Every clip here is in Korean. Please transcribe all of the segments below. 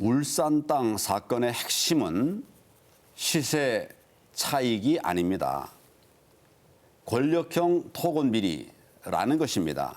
울산 땅 사건의 핵심은 시세 차익이 아닙니다. 권력형 토건 비리라는 것입니다.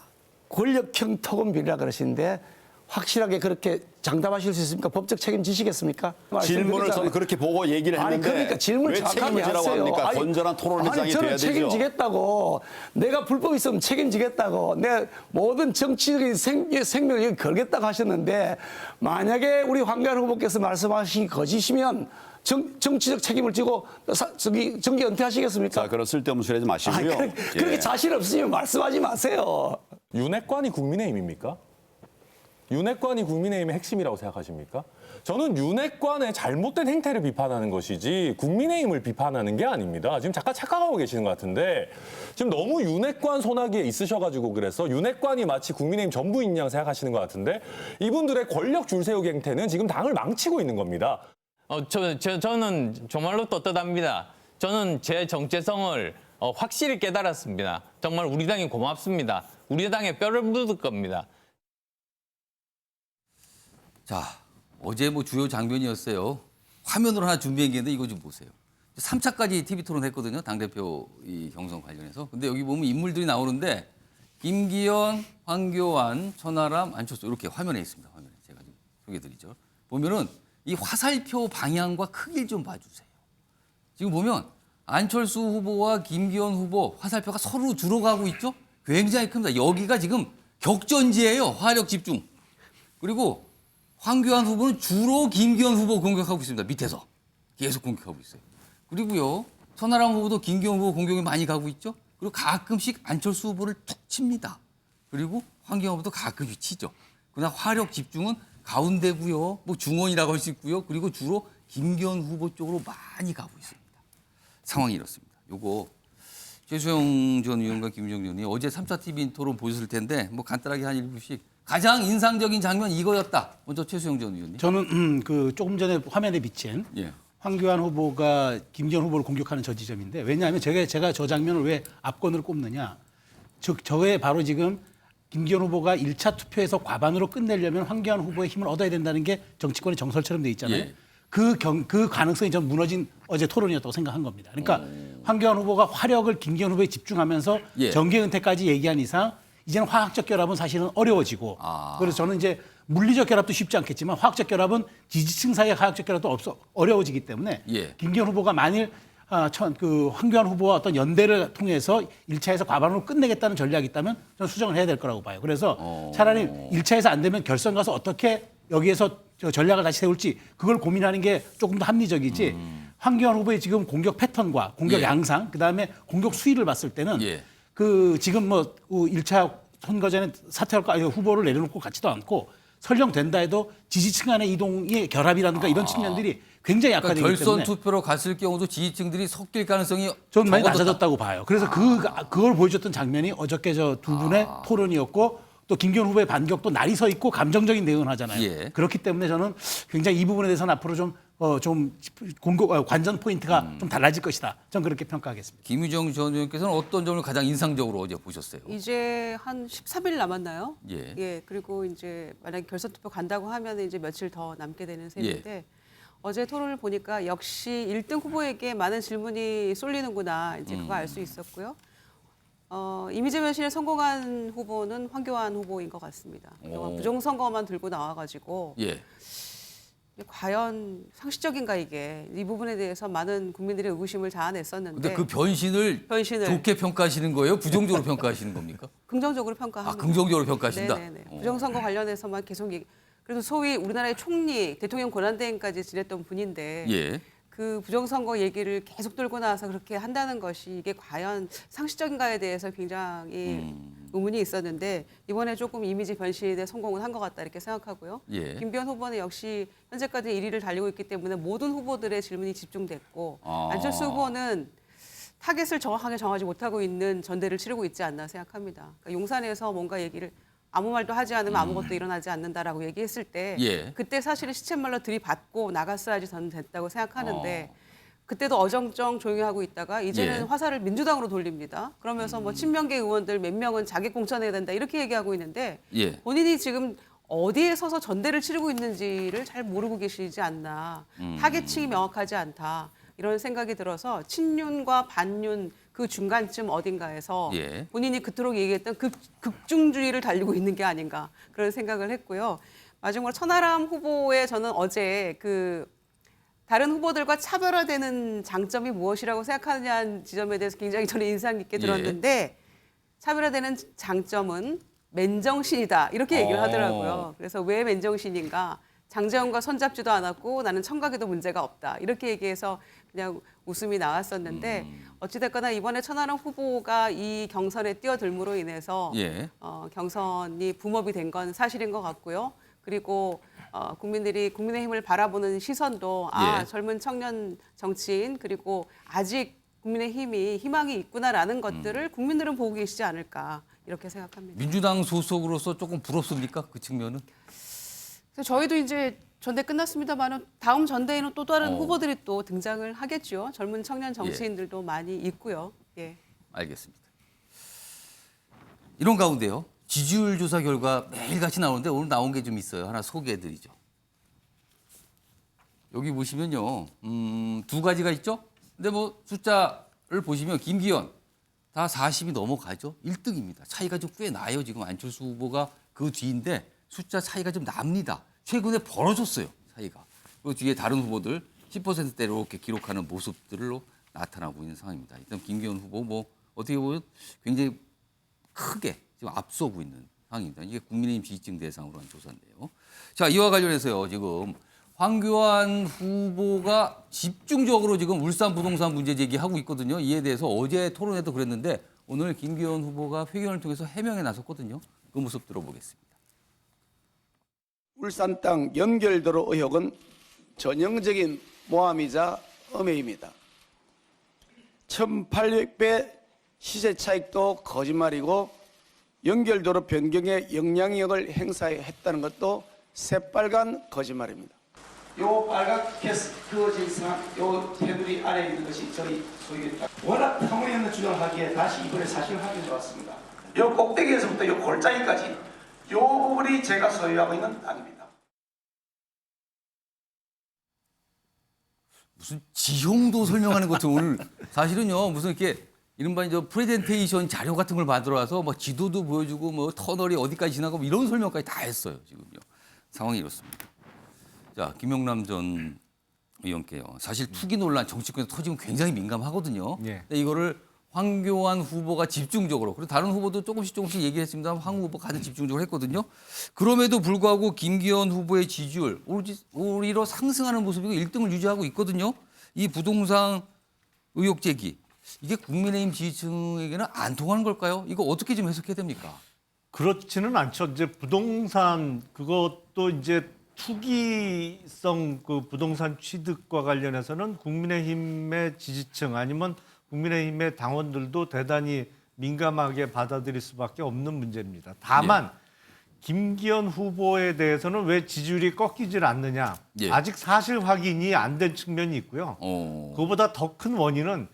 권력형 토건 비리라 그러시는데 확실하게 그렇게 장담하실 수 있습니까? 법적 책임지시겠습니까? 질문을 저는 그렇게 보고 얘기를 아니 했는데 그러니까 질문 왜 정확하게 책임지라고 하세요. 합니까? 아니, 건전한 토론회장이 아니, 저는 돼야 되죠. 책임지겠다고. 내가 불법 있으면 책임지겠다고. 내 모든 정치적인 생명을 여기 걸겠다고 하셨는데 만약에 우리 황교안 후보께서 말씀하신 거짓이면 정치적 책임을 지고 정계 은퇴하시겠습니까? 자, 그런 쓸데없는 소리 하지 마시고요. 아니, 그렇게 자신 없으면 말씀하지 마세요. 윤핵관이 국민의힘입니까? 윤핵관이 국민의힘의 핵심이라고 생각하십니까? 저는 윤핵관의 잘못된 행태를 비판하는 것이지 국민의힘을 비판하는 게 아닙니다. 지금 잠깐 착각하고 계시는 것 같은데 지금 너무 윤핵관 손아귀에 있으셔가지고 그래서 윤핵관이 마치 국민의힘 전부인 양 생각하시는 것 같은데 이분들의 권력 줄세우기 행태는 지금 당을 망치고 있는 겁니다. 저는 정말로 떳떳합니다. 저는 제 정체성을 확실히 깨달았습니다. 정말 우리 당이 고맙습니다. 우리 당에 뼈를 묻을 겁니다. 자, 어제 뭐 주요 장면이었어요. 화면으로 하나 준비한 게 있는데 이거 좀 보세요. 3차까지 TV 토론 했거든요. 당대표 이 경선 관련해서. 근데 여기 보면 인물들이 나오는데 김기현, 황교안, 천하람, 안철수 이렇게 화면에 있습니다. 화면에 제가 좀 소개해드리죠. 보면은 이 화살표 방향과 크기를 좀 봐주세요. 지금 보면 안철수 후보와 김기현 후보 화살표가 서로 들어가고 있죠. 굉장히 큽니다. 여기가 지금 격전지예요. 화력 집중. 그리고 황교안 후보는 주로 김기현 후보 공격하고 있습니다. 밑에서 계속 공격하고 있어요. 그리고요 천하람 후보도 김기현 후보 공격이 많이 가고 있죠. 그리고 가끔씩 안철수 후보를 툭 칩니다. 그리고 황교안 후보도 가끔씩 치죠. 그러나 화력 집중은 가운데고요. 뭐 중원이라고 할 수 있고요. 그리고 주로 김기현 후보 쪽으로 많이 가고 있습니다. 상황이 이렇습니다. 요거 최수영 전 의원과 김유정 전 의원이 어제 3차 TV 토론 보셨을 텐데 뭐 간단하게 한 1분씩 가장 인상적인 장면 이거였다. 먼저 최수영 전 의원님. 저는 그 조금 전에 화면에 비친 예. 황교안 후보가 김기현 후보를 공격하는 저 지점인데 왜냐하면 제가 저 장면을 왜 압권으로 꼽느냐. 즉 저게 바로 지금 김기현 후보가 1차 투표에서 과반으로 끝내려면 황교안 후보의 힘을 얻어야 된다는 게 정치권의 정설처럼 돼 있잖아요. 예. 그 가능성이 전 무너진 어제 토론이었다고 생각한 겁니다. 그러니까 황교안 후보가 화력을 김기현 후보에 집중하면서 예. 정계 은퇴까지 얘기한 이상 이제는 화학적 결합은 사실은 어려워지고 그래서 저는 이제 물리적 결합도 쉽지 않겠지만 화학적 결합은 지지층 사이의 화학적 결합도 어려워지기 때문에 예. 김기현 후보가 만일 황교안 후보와 어떤 연대를 통해서 1차에서 과반으로 끝내겠다는 전략이 있다면 저는 수정을 해야 될 거라고 봐요. 그래서 차라리 1차에서 안 되면 결선 가서 어떻게 여기에서 전략을 다시 세울지 그걸 고민하는 게 조금 더 합리적이지 황교안 후보의 지금 공격 패턴과 공격 예. 양상 그다음에 공격 수위를 봤을 때는 예. 그 지금 뭐 1차 선거전에 사퇴할까 후보를 내려놓고 같지도 않고 설령 된다 해도 지지층 간의 이동의 결합이라든가 이런 측면들이 굉장히 약화되기 그러니까 결선 때문에 투표로 갔을 경우도 지지층들이 섞일 가능성이 저는 많이 적어졌다. 낮아졌다고 봐요. 그래서 그걸 보여줬던 장면이 어저께 저 두 분의 토론이었고 또 김기현 후보의 반격도 날이 서 있고 감정적인 대응을 하잖아요. 예. 그렇기 때문에 저는 굉장히 이 부분에 대해서는 앞으로 좀 관전 포인트가 좀 달라질 것이다. 저는 그렇게 평가하겠습니다. 김유정 전 의원께서는 어떤 점을 가장 인상적으로 어제 보셨어요? 이제 한 13일 남았나요? 예. 그리고 이제 만약에 결선 투표 간다고 하면 이제 며칠 더 남게 되는 셈인데 어제 토론을 보니까 역시 1등 후보에게 많은 질문이 쏠리는구나 이제 그거 알 수 있었고요. 이미지 변신에 성공한 후보는 황교안 후보인 것 같습니다. 그동안 부정선거만 들고 나와가지고 예. 과연 상식적인가 이게 이 부분에 대해서 많은 국민들의 의구심을 자아냈었는데 근데 그 변신을 좋게 평가하시는 거예요? 부정적으로 평가하시는 겁니까? 긍정적으로 평가합니다. 아, 긍정적으로 평가하신다? 네네네. 부정선거 관련해서만 계속 그래도 소위 우리나라의 총리, 대통령 권한대행까지 지냈던 분인데 예. 그 부정선거 얘기를 계속 들고 나와서 그렇게 한다는 것이 이게 과연 상식적인가에 대해서 굉장히 의문이 있었는데 이번에 조금 이미지 변신에 성공을 한 것 같다 이렇게 생각하고요. 예. 김기현 후보는 역시 현재까지 1위를 달리고 있기 때문에 모든 후보들의 질문이 집중됐고 안철수 후보는 타겟을 정확하게 정하지 못하고 있는 전대를 치르고 있지 않나 생각합니다. 그러니까 용산에서 뭔가 얘기를 아무 말도 하지 않으면 아무것도 일어나지 않는다라고 얘기했을 때 예. 그때 사실은 시쳇말로 들이받고 나갔어야지 저는 됐다고 생각하는데 그때도 어정쩡 조용히 하고 있다가 이제는 예. 화살을 민주당으로 돌립니다. 그러면서 뭐 친명계 의원들 몇 명은 자객 공천해야 된다 이렇게 얘기하고 있는데 예. 본인이 지금 어디에 서서 전대를 치르고 있는지를 잘 모르고 계시지 않나. 타겟층이 명확하지 않다. 이런 생각이 들어서 친윤과 반윤 그 중간쯤 어딘가에서 예. 본인이 그토록 얘기했던 극중주의를 달리고 있는 게 아닌가 그런 생각을 했고요. 마지막으로 천하람 후보의 저는 어제 그 다른 후보들과 차별화되는 장점이 무엇이라고 생각하느냐는 지점에 대해서 굉장히 저는 인상 깊게 들었는데 차별화되는 장점은 맨정신이다 이렇게 얘기를 하더라고요. 그래서 왜 맨정신인가? 장재원과 손잡지도 않았고 나는 청각에도 문제가 없다 이렇게 얘기해서 그냥 웃음이 나왔었는데 어찌됐거나 이번에 천하람 후보가 이 경선에 뛰어들므로 인해서 예. 경선이 붐업이 된 건 사실인 것 같고요. 그리고 국민들이 국민의힘을 바라보는 시선도 예. 젊은 청년 정치인 그리고 아직 국민의힘이 희망이 있구나라는 것들을 국민들은 보고 계시지 않을까 이렇게 생각합니다. 민주당 소속으로서 조금 부럽습니까? 그 측면은? 그래서 저희도 이제 전대 끝났습니다만 다음 전대에는 또 다른 후보들이 또 등장을 하겠죠. 젊은 청년 정치인들도 많이 있고요. 예. 알겠습니다. 이런 가운데요. 지지율 조사 결과 매일같이 나오는데 오늘 나온 게 좀 있어요. 하나 소개해드리죠. 여기 보시면요. 두 가지가 있죠. 근데 뭐 숫자를 보시면 김기현 다 40이 넘어가죠. 1등입니다. 차이가 좀 꽤 나요. 지금 안철수 후보가 그 뒤인데 숫자 차이가 좀 납니다. 최근에 벌어졌어요. 차이가. 그 뒤에 다른 후보들 10%대로 이렇게 기록하는 모습들로 나타나고 있는 상황입니다. 일단 김기현 후보 뭐 어떻게 보면 굉장히 크게 지금 앞서고 있는 상황입니다. 이게 국민의힘 지지층 대상으로 한 조사인데요. 자, 이와 관련해서요. 지금 황교안 후보가 집중적으로 지금 울산 부동산 문제 제기하고 있거든요. 이에 대해서 어제 토론회도 그랬는데 오늘 김기현 후보가 회견을 통해서 해명에 나섰거든요. 그 모습 들어보겠습니다. 울산 땅 연결도로 의혹은 전형적인 모함이자 음해입니다. 1,800배 시세 차익도 거짓말이고 연결도로 변경에 영향력을 행사했다는 것도 새빨간 거짓말입니다. 요 빨갛게 그어져 있으나 요 테두리 아래에 있는 것이 저희 소유의 땅. 워낙 터무니없는 주장을 하기에 다시 이번에 사실 확인해 왔습니다. 요 꼭대기에서부터 요 골짜기까지 요 부분이 제가 소유하고 있는 땅입니다. 무슨 지형도 설명하는 것도 오늘 사실은요. 무슨 이렇게 이른바 이제 프레젠테이션 자료 같은 걸 만들어 와서 뭐 지도도 보여주고 뭐 터널이 어디까지 지나고 뭐 이런 설명까지 다 했어요. 지금요. 상황이 이렇습니다. 자, 김용남 전 의원께요. 사실 투기 논란 정치권에서 터지면 굉장히 민감하거든요. 예. 근데 이거를 황교안 후보가 집중적으로 그리고 다른 후보도 조금씩 얘기했습니다. 황 후보 가장 집중적으로 했거든요. 그럼에도 불구하고 김기현 후보의 지지율 오히려 상승하는 모습이고 1등을 유지하고 있거든요. 이 부동산 의혹 제기 이게 국민의힘 지지층에게는 안 통하는 걸까요? 이거 어떻게 좀 해석해야 됩니까? 그렇지는 않죠. 이제 부동산 그것도 이제 투기성 그 부동산 취득과 관련해서는 국민의힘의 지지층 아니면 국민의힘의 당원들도 대단히 민감하게 받아들일 수밖에 없는 문제입니다. 다만 김기현 후보에 대해서는 왜 지지율이 꺾이질 않느냐. 예. 아직 사실 확인이 안 된 측면이 있고요. 그보다 더 큰 원인은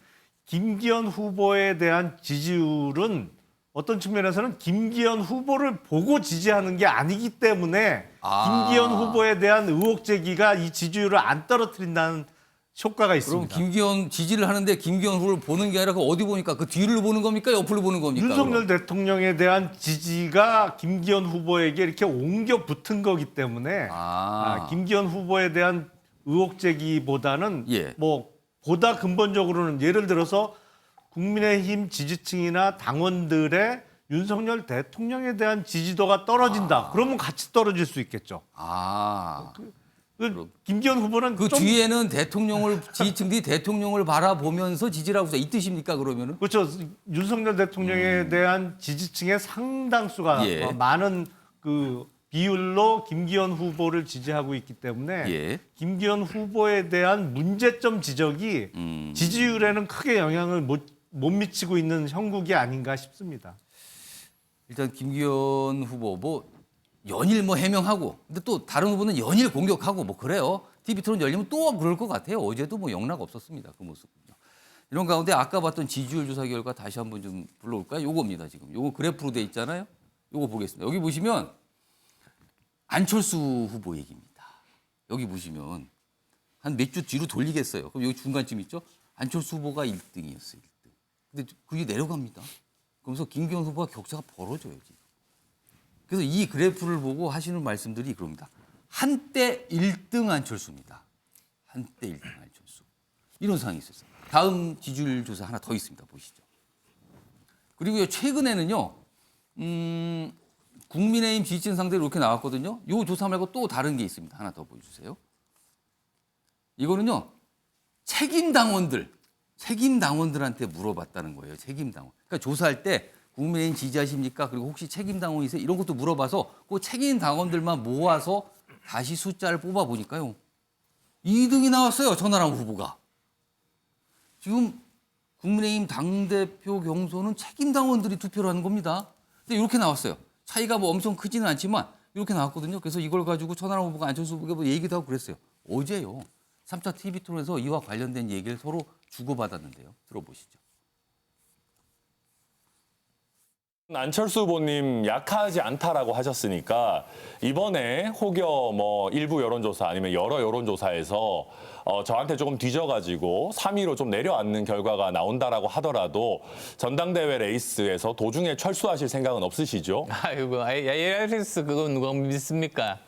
김기현 후보에 대한 지지율은 어떤 측면에서는 김기현 후보를 보고 지지하는 게 아니기 때문에 김기현 후보에 대한 의혹 제기가 이 지지율을 안 떨어뜨린다는 효과가 그럼 있습니다. 김기현 지지를 하는데 김기현 후보를 보는 게 아니라 그 어디 보니까 그 뒤를 보는 겁니까? 옆을 보는 겁니까? 윤석열 대통령에 대한 지지가 김기현 후보에게 이렇게 옮겨 붙은 거기 때문에 김기현 후보에 대한 의혹 제기보다는 예. 뭐 보다 근본적으로는 예를 들어서 국민의힘 지지층이나 당원들의 윤석열 대통령에 대한 지지도가 떨어진다. 그러면 같이 떨어질 수 있겠죠. 김기현 후보는 그 좀 뒤에는 지지층들이 대통령을 바라보면서 지지를 하고 있다. 이 뜻입니까, 그러면은? 그렇죠. 윤석열 대통령에 대한 지지층의 상당수가 예. 많은 그 비율로 김기현 후보를 지지하고 있기 때문에 예. 김기현 후보에 대한 문제점 지적이 지지율에는 크게 영향을 못 미치고 있는 형국이 아닌가 싶습니다. 일단 김기현 후보 뭐 연일 뭐 해명하고 근데 또 다른 후보는 연일 공격하고 뭐 그래요. TV 토론 열리면 또 그럴 것 같아요. 어제도 뭐 영락 없었습니다. 그 모습은요. 이런 가운데 아까 봤던 지지율 조사 결과 다시 한번 좀 불러올까요? 요겁니다. 지금 요거 그래프로 돼 있잖아요. 요거 보겠습니다. 여기 보시면 안철수 후보 얘기입니다. 여기 보시면 한 몇 주 뒤로 돌리겠어요. 그럼 여기 중간쯤 있죠? 안철수 후보가 1등이었어요. 1등. 근데 그게 내려갑니다. 그러면서 김기현 후보가 격차가 벌어져요. 지금. 그래서 이 그래프를 보고 하시는 말씀들이 그럽니다. 한때 1등 안철수입니다. 한때 1등 안철수. 이런 상황이 있었어요. 다음 지지율 조사 하나 더 있습니다. 보시죠. 그리고 최근에는요. 국민의힘 지지층 상대로 이렇게 나왔거든요. 이 조사 말고 또 다른 게 있습니다. 하나 더 보여주세요. 이거는요. 책임 당원들한테 물어봤다는 거예요. 책임 당원. 그러니까 조사할 때 국민의힘 지지하십니까? 그리고 혹시 책임 당원이세요? 이런 것도 물어봐서 그 책임 당원들만 모아서 다시 숫자를 뽑아 보니까요. 2등이 나왔어요. 전하람 후보가. 지금 국민의힘 당대표 경선은 책임 당원들이 투표를 하는 겁니다. 근데 이렇게 나왔어요. 차이가 뭐 엄청 크지는 않지만 이렇게 나왔거든요. 그래서 이걸 가지고 전하람 후보가 안철수 후보가 뭐 얘기도 하고 그랬어요. 어제요. 3차 TV 토론에서 이와 관련된 얘기를 서로 주고받았는데요. 들어보시죠. 안철수 후보님 약하지 않다라고 하셨으니까 이번에 혹여 뭐 일부 여론조사 아니면 여러 여론조사에서 저한테 조금 뒤져가지고 3위로 좀 내려앉는 결과가 나온다라고 하더라도 전당대회 레이스에서 도중에 철수하실 생각은 없으시죠? 아이고, ARS 그거 누가 믿습니까?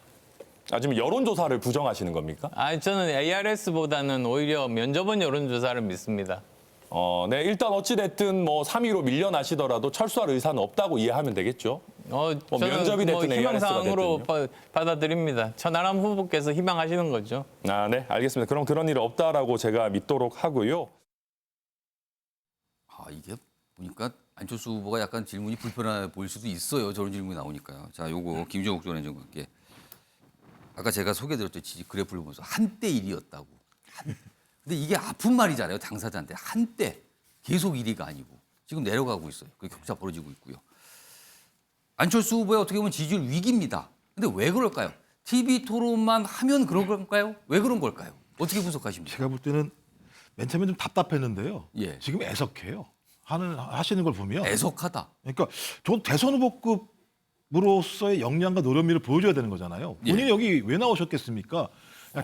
지금 여론조사를 부정하시는 겁니까? 저는 ARS보다는 오히려 면접원 여론조사를 믿습니다. 네, 일단 어찌됐든 뭐 3위로 밀려나시더라도 철수할 의사는 없다고 이해하면 되겠죠? 저는 면접이 됐든 ARS가 희망사항으로 됐든요. 받아들입니다. 천하람 후보께서 희망하시는 거죠. 네, 알겠습니다. 그럼 그런 일은 없다라고 제가 믿도록 하고요. 이게 보니까 안철수 후보가 약간 질문이 불편해 보일 수도 있어요. 저런 질문이 나오니까요. 자, 요거 김종욱 전 행정관께. 아까 제가 소개드렸죠. 지지 그래프를 보면서 한때 1위였다고. 근데 이게 아픈 말이잖아요. 당사자한테. 한때 계속 1위가 아니고 지금 내려가고 있어요. 그 격차 벌어지고 있고요. 안철수 후보의 어떻게 보면 지지율 위기입니다. 근데 왜 그럴까요? TV 토론만 하면 그런 걸까요? 왜 그런 걸까요? 어떻게 분석하십니까? 제가 볼 때는 맨 처음에 좀 답답했는데요. 예. 지금 애석해요. 하시는 걸 보면. 애석하다. 그러니까 저 대선 후보급으로서의 역량과 노련미를 보여줘야 되는 거잖아요. 본인이 예. 여기 왜 나오셨겠습니까?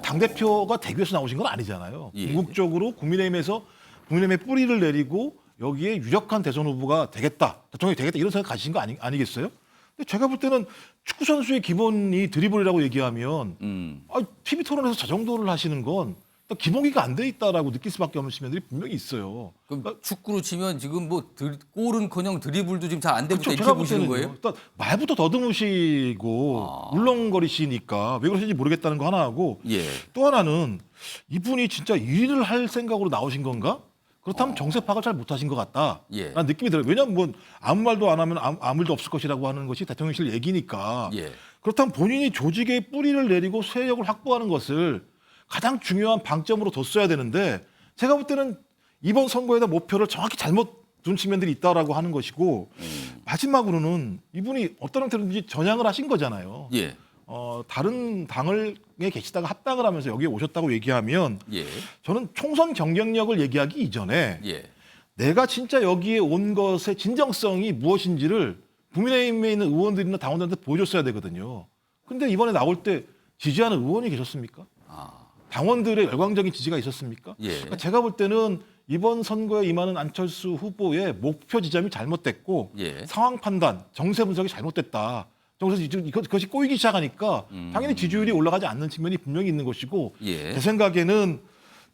당대표가 대구에서 나오신 건 아니잖아요. 예. 궁극적으로 국민의힘의 뿌리를 내리고 여기에 유력한 대선 후보가 되겠다, 대통령이 되겠다 이런 생각 가지신 거 아니겠어요? 근데 제가 볼 때는 축구 선수의 기본이 드리블이라고 얘기하면 TV 토론에서 저 정도를 하시는 건 기본기가 안 돼 있다라고 느낄 수밖에 없는 측면들이 분명히 있어요. 그럼 축구로 치면 지금 뭐 골은커녕 드리블도 지금 잘 안 되고 그렇죠. 이렇게 제가 볼 보시는 때는요. 거예요? 일단 말부터 더듬으시고 울렁거리시니까 왜 그러시는지 모르겠다는 거 하나 하고 예. 또 하나는 이분이 진짜 1위를 할 생각으로 나오신 건가? 그렇다면 정세 파악을 잘 못하신 것 같다. 예. 라는 느낌이 들어요. 왜냐하면 뭐 아무 말도 안 하면 아무 일도 없을 것이라고 하는 것이 대통령실 얘기니까. 예. 그렇다면 본인이 조직의 뿌리를 내리고 세력을 확보하는 것을 가장 중요한 방점으로 뒀어야 되는데 제가 볼 때는 이번 선거에 대한 목표를 정확히 잘못 둔 측면들이 있다라고 하는 것이고 마지막으로는 이분이 어떤 형태로든지 전향을 하신 거잖아요. 예. 다른 당에 계시다가 합당을 하면서 여기에 오셨다고 얘기하면 예. 저는 총선 경쟁력을 얘기하기 이전에 예. 내가 진짜 여기에 온 것의 진정성이 무엇인지를 국민의힘에 있는 의원들이나 당원들한테 보여줬어야 되거든요. 근데 이번에 나올 때 지지하는 의원이 계셨습니까? 당원들의 열광적인 지지가 있었습니까? 예. 그러니까 제가 볼 때는 이번 선거에 임하는 안철수 후보의 목표 지점이 잘못됐고 예. 상황 판단, 정세 분석이 잘못됐다. 그래서 그것이 꼬이기 시작하니까 당연히 지지율이 올라가지 않는 측면이 분명히 있는 것이고 예. 제 생각에는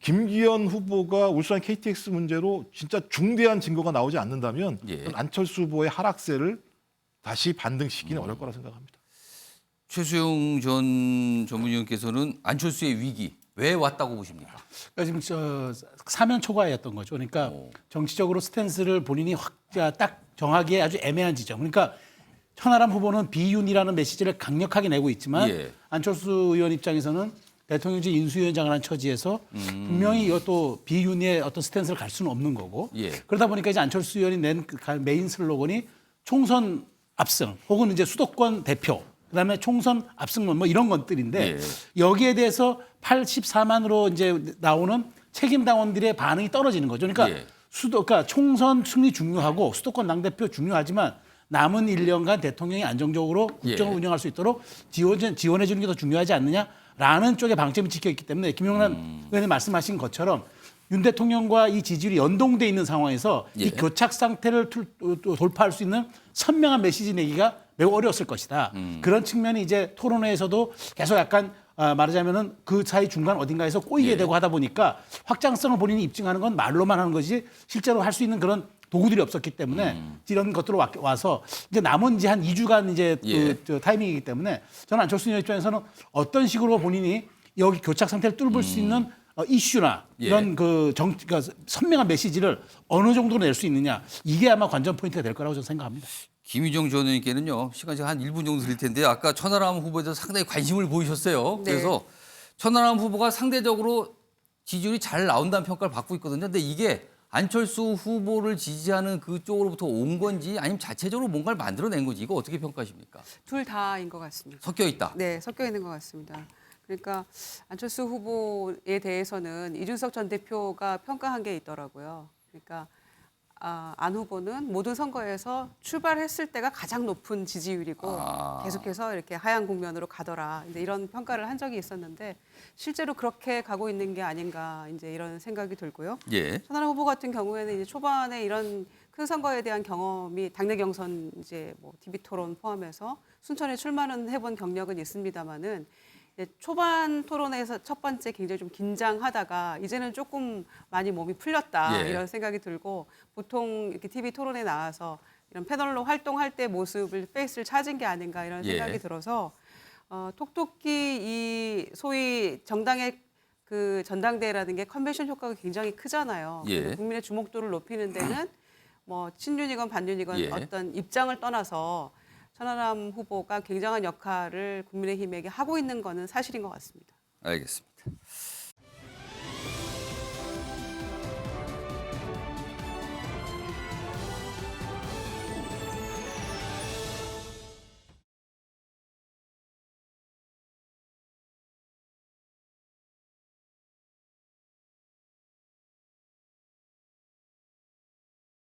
김기현 후보가 울산 KTX 문제로 진짜 중대한 증거가 나오지 않는다면 예. 안철수 후보의 하락세를 다시 반등시키기는 어려울 거라 생각합니다. 최수영 전 전문위원께서는 안철수의 위기 왜 왔다고 보십니까? 그러니까 지금 사면 초과였던 거죠. 그러니까 정치적으로 스탠스를 본인이 딱 정하기에 아주 애매한 지점. 그러니까 천하람 후보는 비윤이라는 메시지를 강력하게 내고 있지만 예. 안철수 의원 입장에서는 대통령직 인수위원장을 한 처지에서 분명히 이것도 비윤의 어떤 스탠스를 갈 수는 없는 거고 예. 그러다 보니까 이제 안철수 의원이 낸 메인 슬로건이 총선 압승 혹은 이제 수도권 대표 그다음에 총선 압승론 뭐 이런 것들인데 예. 여기에 대해서 84만으로 이제 나오는 책임 당원들의 반응이 떨어지는 거죠. 그러니까 예. 그러니까 총선 승리 중요하고 수도권 당대표 중요하지만 남은 1년간 대통령이 안정적으로 국정을 예. 운영할 수 있도록 지원해 주는 게 더 중요하지 않느냐라는 쪽에 방점이 찍혀 있기 때문에 김용남 의원님 말씀하신 것처럼 윤 대통령과 이 지지율이 연동돼 있는 상황에서 예. 이 교착 상태를 돌파할 수 있는 선명한 메시지 내기가 매우 어려웠을 것이다. 그런 측면이 이제 토론회에서도 계속 약간 말하자면은 그 사이 중간 어딘가에서 꼬이게 예. 되고 하다 보니까 확장성을 본인이 입증하는 건 말로만 하는 것이지 실제로 할 수 있는 그런 도구들이 없었기 때문에 이런 것들로 와서 이제 남은 이제 한 2주간 이제 예. 저 타이밍이기 때문에 저는 안철수 의원 입장에서는 어떤 식으로 본인이 여기 교착 상태를 뚫을 수 있는 이슈나 예. 이런 그러니까 선명한 메시지를 어느 정도로 낼 수 있느냐 이게 아마 관전 포인트가 될 거라고 저는 생각합니다. 김희정 전 의원님께는요, 시간 제가 한 1분 정도 드릴 텐데, 아까 천하람 후보에 대해서 상당히 관심을 보이셨어요. 네. 그래서 천하람 후보가 상대적으로 지지율이 잘 나온다는 평가를 받고 있거든요. 근데 이게 안철수 후보를 지지하는 그쪽으로부터 온 건지 아니면 자체적으로 뭔가를 만들어낸 건지 이거 어떻게 평가하십니까? 둘 다인 것 같습니다. 섞여 있다. 네, 섞여 있는 것 같습니다. 그러니까 안철수 후보에 대해서는 이준석 전 대표가 평가한 게 있더라고요. 그러니까 안 후보는 모든 선거에서 출발했을 때가 가장 높은 지지율이고 계속해서 이렇게 하향 국면으로 가더라. 이제 이런 평가를 한 적이 있었는데 실제로 그렇게 가고 있는 게 아닌가 이제 이런 생각이 들고요. 예. 천하람 후보 같은 경우에는 이제 초반에 이런 큰 선거에 대한 경험이 당내 경선 이제 뭐 TV 토론 포함해서 순천에 출마는 해본 경력은 있습니다만은 초반 토론에서 첫 번째 굉장히 좀 긴장하다가 이제는 조금 많이 몸이 풀렸다 예. 이런 생각이 들고 보통 이렇게 TV 토론에 나와서 이런 패널로 활동할 때 모습을 페이스를 찾은 게 아닌가 이런 생각이 예. 들어서 톡톡히 이 소위 정당의 그 전당대회라는 게 컨벤션 효과가 굉장히 크잖아요. 예. 그래서 국민의 주목도를 높이는 데는 뭐 친윤이건 반윤이건 예. 어떤 입장을 떠나서 천하람 후보가 굉장한 역할을 국민의힘에게 하고 있는 거는 사실인 것 같습니다. 알겠습니다.